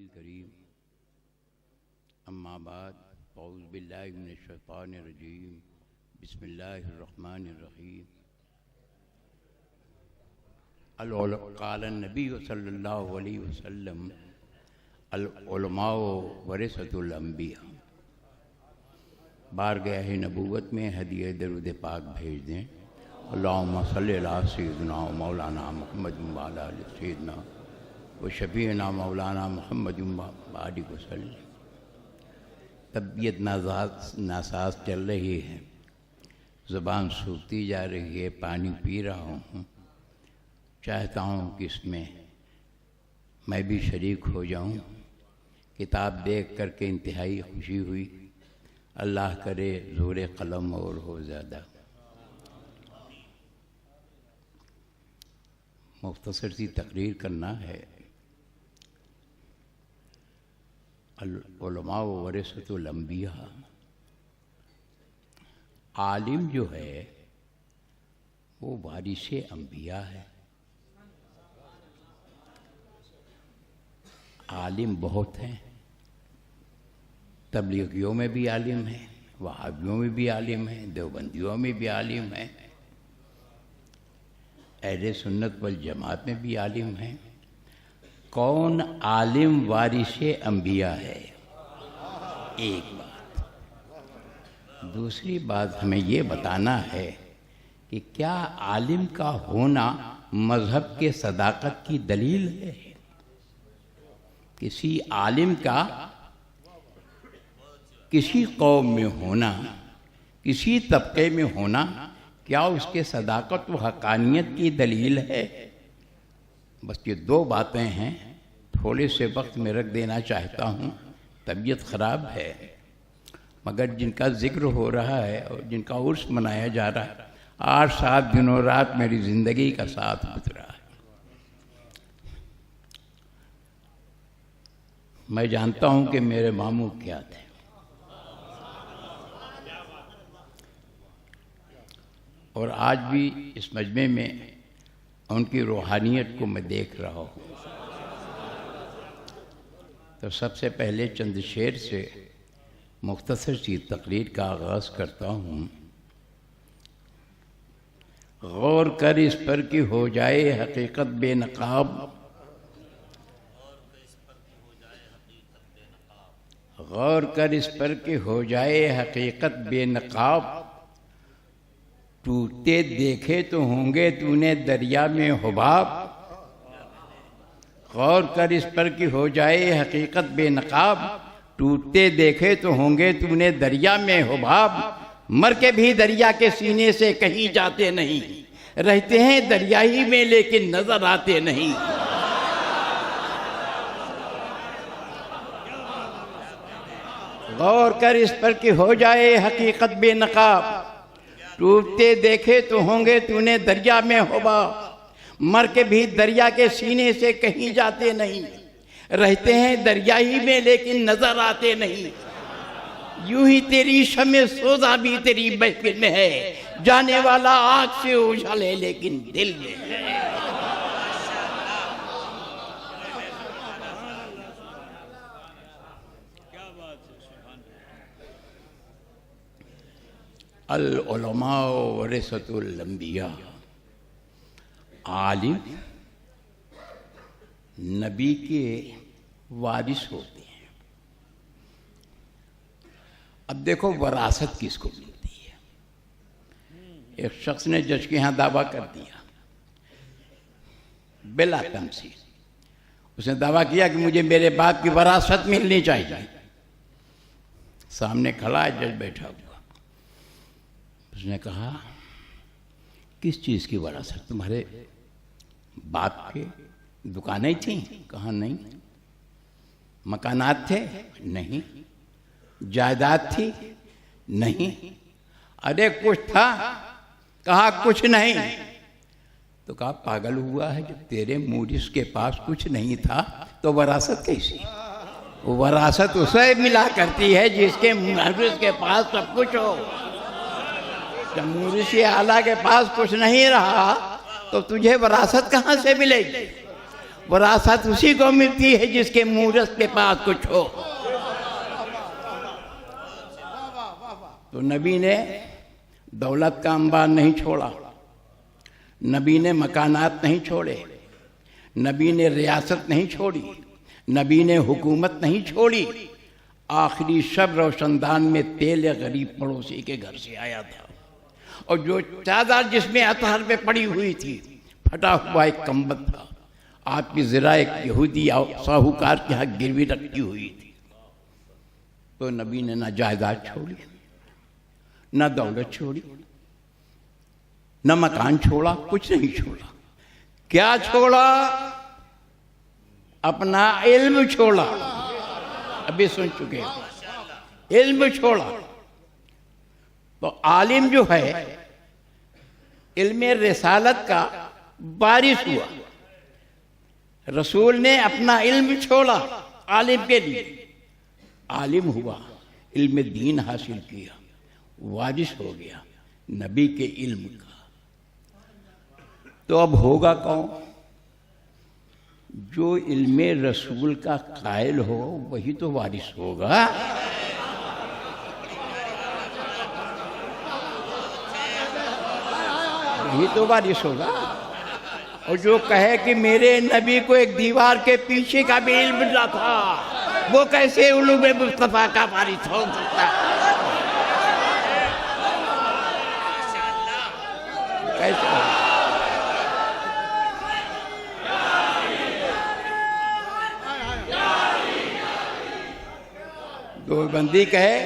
करीम अम्मा बाद औज़ु बिल्लाहि मिनश शैतानिर रजीम बिस्मिल्लाहिर रहमानिर रहीम क़ाल नबी सल्लल्लाहु अलैहि वसल्लम अल उलमा वरिसतुल अंबिया। बारगाह नबूवत में हदिया दरूद पाक भेज दें। अल्लाहुम्मा सल्लि अला सय्यिदिना मौलाना मुहम्मद व अला आलि सय्यिदिना व शफीअना मौलाना मुहम्मद व बारिक वसल्लम। तबीयत नासाज चल रही है, ज़बान सूखती जा रही है, पानी पी रहा हूँ। चाहता हूँ कि इसमें मैं भी शरीक हो जाऊँ। किताब देख करके इंतहाई खुशी हुई। अल्लाह करे ज़ोर कलम और हो ज़्यादा। मुख्तसर सी तकरीर करना है। अल उलमा वरिसतुल अंबिया। आलिम जो है वो वारिसे अंबिया है। आलिम बहुत हैं, तबलीगियों में भी आलिम हैं, वहाबियों में भी आलिम हैं, देवबंदियों में भी आलिम हैं, अहले सुन्नत वल जमात में भी आलिम हैं। कौन आलिम वारिसे अंबिया है? एक बात। दूसरी बात हमें ये बताना है कि क्या आलिम का होना मज़हब के सदाकत की दलील है? किसी आलिम का किसी कौम में होना, किसी तबके में होना, क्या उसके सदाकत व हक़ानियत की दलील है? बस ये दो बातें हैं। थोड़े से वक्त में रख देना चाहता हूँ। तबीयत ख़राब है, मगर जिनका ज़िक्र हो रहा है और जिनका उर्स मनाया जा रहा है, 8-7 दिनों रात मेरी ज़िंदगी का साथ गुज़रा है। मैं जानता हूँ कि मेरे मामू क्या थे। और आज भी इस मजमे में उनकी रूहानियत को मैं देख रहा हूँ। तो सबसे पहले चंद शेर से मुख्तसर सी तकरीर का आगाज़ करता हूँ। गौर कर इस पर कि हो जाए हकीकत बेनकाब, गौर कर इस पर कि हो जाए हकीकत बेनकाब। टूटते देखे तो होंगे तूने दरिया में हुबाब। गौर कर इस पर कि हो जाए हकीकत बेनकाब। टूटते देखे तो होंगे तूने दरिया में हुबाब। मर के भी दरिया के सीने से कहीं जाते नहीं, रहते हैं दरिया ही में लेकिन नजर आते नहीं। गौर कर इस पर कि हो जाए हकीकत बेनकाब। टूटते देखे तो होंगे तूने दरिया में हुबाब। मर के भी दरिया के सीने से कहीं जाते नहीं, रहते हैं दरिया ही में लेकिन नजर आते नहीं। यूं ही तेरी शमे सोजा भी तेरी महफिल में है, जाने वाला आँख से उछाले लेकिन दिल में है। अल उलमा वरिसतुल अंबिया। आलिम नबी के वारिस होते हैं। अब देखो वरासत किसको मिलती है। एक शख्स ने जज के यहाँ दावा कर दिया बिला तमसील। उसने दावा किया कि मुझे मेरे बाप की वरासत मिलनी चाहिए। सामने खड़ा है, जज बैठा हुआ। उसने कहा किस चीज़ की वरासत? तुम्हारे बाप के दुकानें थी? कहा नहीं। मकानात थे? नहीं। जायदाद थी? नहीं। अरे कुछ था? कहा कुछ नहीं। तो कहा पागल हुआ है, जब तेरे मूरिस के पास कुछ नहीं था तो वरासत कैसी? वो वरासत उसे मिला करती है जिसके मूरिस के पास सब कुछ हो। जब मूरिसी आला के पास कुछ नहीं रहा तो तुझे वरासत कहाँ से मिलेगी? विरासत उसी को मिलती है जिसके मूरत के पास कुछ हो। तो नबी ने दौलत का अंबार नहीं छोड़ा, नबी ने मकानात नहीं छोड़े, नबी ने रियासत नहीं छोड़ी, नबी ने हुकूमत नहीं छोड़ी। आखिरी शब रोशनदान में तेल गरीब पड़ोसी के घर से आया था, और जो चादर जिसमें अतहर पे पड़ी हुई थी, फटा हुआ एक कंबल था, आपकी ज़रा एक यहूदी साहूकार के यहाँ गिरवी रखी हुई थी। तो नबी ने ना जायदाद छोड़ी, ना दौलत छोड़ी, न मकान छोड़ा, कुछ नहीं छोड़ा। क्या छोड़ा? अपना इल्म छोड़ा। अभी सुन चुके हो, इल्म छोड़ा। तो आलिम जो है, इल्म रिसालत का वारिस हुआ। रसूल ने अपना इल्म छोड़ा आलिम के लिए, आलिम हुआ, इल्म दीन हासिल किया, वारिस हो गया नबी के इल्म का। तो अब होगा कौन? जो इल्मे रसूल का कायल हो वही तो वारिस होगा। वही तो वारिस होगा। और जो कहे कि मेरे नबी को एक दीवार के पीछे का भी इल्म ना था, वो कैसे उलूम मुस्तफा का वारिस हो सकता है? कैसे? दो बंदी कहे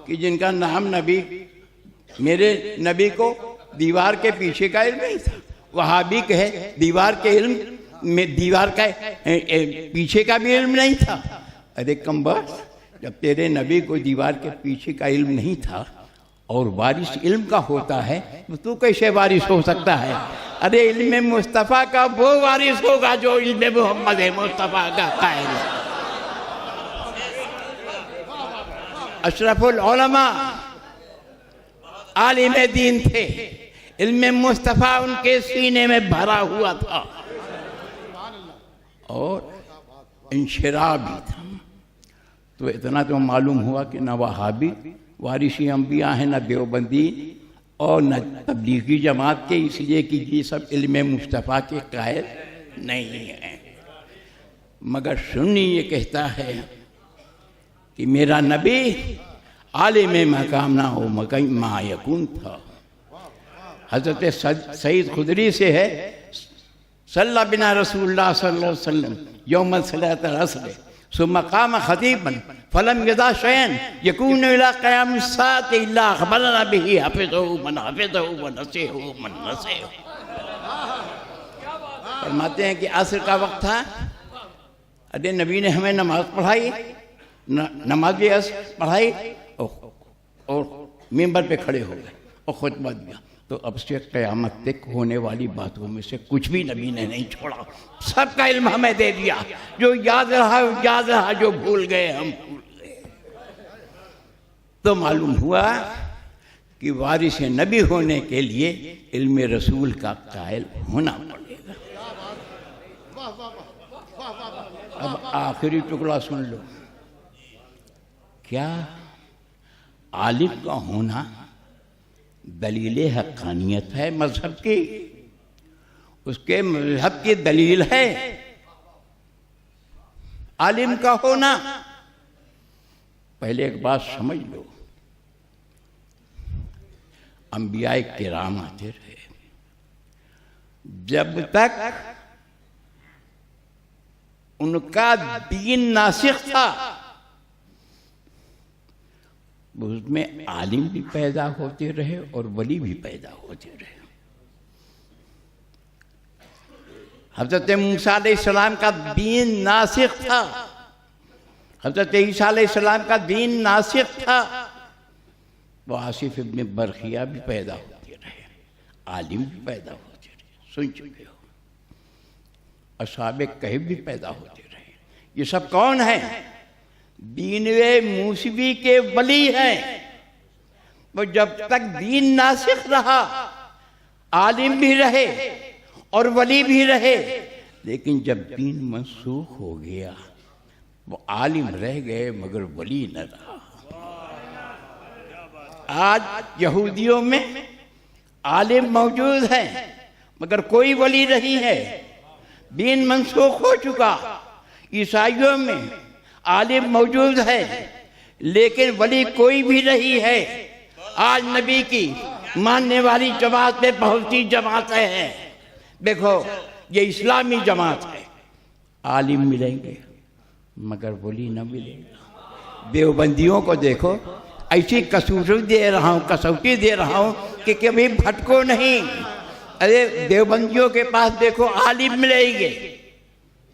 कि जिनका नाम नबी, मेरे नबी को दीवार के पीछे का इल्म नहीं था, वहाबी कहे दीवार के इल्म में दीवार का पीछे का भी इल्म नहीं था। अरे कमबख्त, जब तेरे नबी को दीवार के पीछे का इल्म नहीं था और वारिस इल्म का होता है, तो तू कैसे वारिस हो सकता है? अरे इल्म मुस्तफ़ा का वो वारिस होगा जो इल्म मोहम्मद मुस्तफ़ा का कायल है। अशरफुल उलमा आलिम दीन थे, इल्म मुस्तफ़ा उनके सीने में भरा हुआ था और इंशिरा भी था। तो इतना तो मालूम हुआ कि न वहाबी वारिसी अंबिया हैं, न देवबंदी और न तबलीगी जमात के, इसलिए कि ये सब इल्म मुस्तफ़ा के कायल नहीं हैं। मगर सुन्नी ये कहता है कि मेरा नबी आलिम मकाम ना हो मकई मायकून था। हज़रत सईद खुदरी से है, सल्ला बिना रसूलुल्लाह सल्लल्लाहु अलैहि वसल्लम यौम सलात असर सो मकाम खतीबन फलम यदा शयन यकून इला क़याम सात इल्ला ख़बरना बिही हफ़िज़हु मन हफ़िज़हु व नसीहु मन नसीहु। फरमाते हैं कि असर का वक्त था, अरे नबी ने हमें नमाज पढ़ाई, नमाज पढ़ाई और मिंबर पे खड़े हो गए और खुतबा दिया। तो अब से क़यामत तक होने वाली बातों में से कुछ भी नबी ने नहीं छोड़ा, सबका इल्म हमें दे दिया। जो याद रहा, जो भूल गए हम भूल गए। तो मालूम हुआ कि वारिस नबी होने के लिए इल्म रसूल का कायल होना पड़ेगा। अब आखिरी टुकड़ा सुन लो। क्या आलिम का होना दलील हक़ानियत है मजहब की? उसके मजहब की दलील है आलिम का होना। पहले एक बात समझ लो, अंबिया किराम आते रहे, जब तक उनका दीन नासिख था उसमें आलिम भी पैदा होते रहे और वली भी पैदा होते रहे। हज़रत मूसा अलैहिस्सलाम का दीन नासिख था, हज़रत ईसा अलैहिस्सलाम का दीन नासिख था, वो आसिफ इब्न बरखिया भी पैदा होते रहे, आलिम भी पैदा होते रहे। सुन चुके हो, असहाबे कहफ भी पैदा होते रहे। ये सब कौन है? दीनवे मूसवी के वली हैं। वो जब तक दीन नासिख रहा, आलिम भी रहे और वली भी रहे, लेकिन जब दीन मनसूख हो गया, वो आलिम रह गए मगर वली न रहा। आज यहूदियों में आलिम मौजूद है मगर कोई वली नहीं है, दीन मनसूख हो चुका। ईसाइयों में आलिम मौजूद है लेकिन वली कोई भी नहीं है। आज नबी की मानने वाली जमात में बहुत सी जमातें हैं। देखो ये इस्लामी जमात है, आलिम मिलेंगे मगर वली न मिलेगा। देवबंदियों को देखो, ऐसी कसौटी दे रहा हूँ कि कभी भटको नहीं। अरे देवबंदियों के पास देखो आलिम मिलेंगे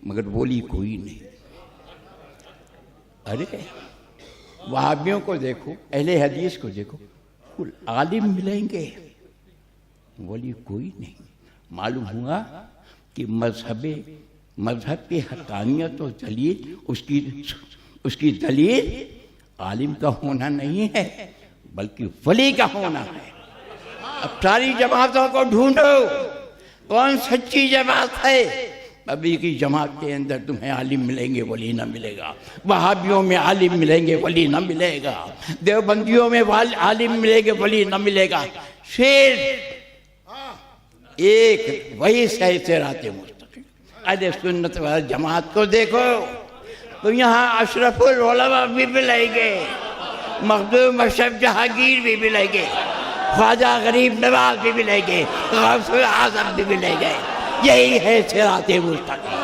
मगर वली कोई नहीं। अरे वहाबियों को देखो, अहले हदीस को देखो, कुल आलिम मिलेंगे वली कोई नहीं। मालूम हुआ कि मजहब की हकानियत और दलील उसकी दलील आलिम का होना नहीं है बल्कि वली का होना है। अब सारी जमातों को ढूंढो कौन सच्ची जमात है। अभी की जमात के अंदर तुम्हें आलिम मिलेंगे वली ना मिलेगा, वहाबियों में आलिम मिलेंगे वली ना मिलेगा, देवबंदियों में आलिम मिलेंगे वली ना मिलेगा। सिर्फ एक वही सही सिराते मुस्तकीम अहले सुन्नत वाली जमात को देखो तो यहाँ अशरफुल उलमा भी मिलेंगे, मखदूम अशरफ जहांगीर भी मिलेंगे, ख्वाजा गरीब नवाज भी मिलेंगे, गौसुल आजम भी मिलेंगे। यही है सिराते मुस्तकीम।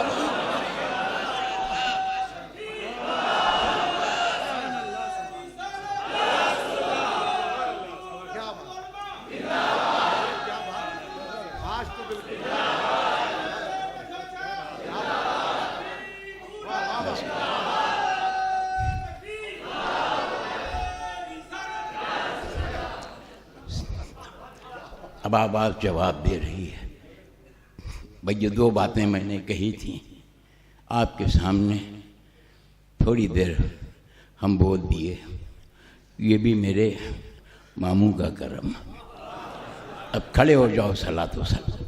अब आवाज़ जवाब दे रही है। भाई ये दो बातें मैंने कही थी आपके सामने, थोड़ी देर हम बोल दिए, ये भी मेरे मामू का करम। अब खड़े हो जाओ, सलातो सलाम।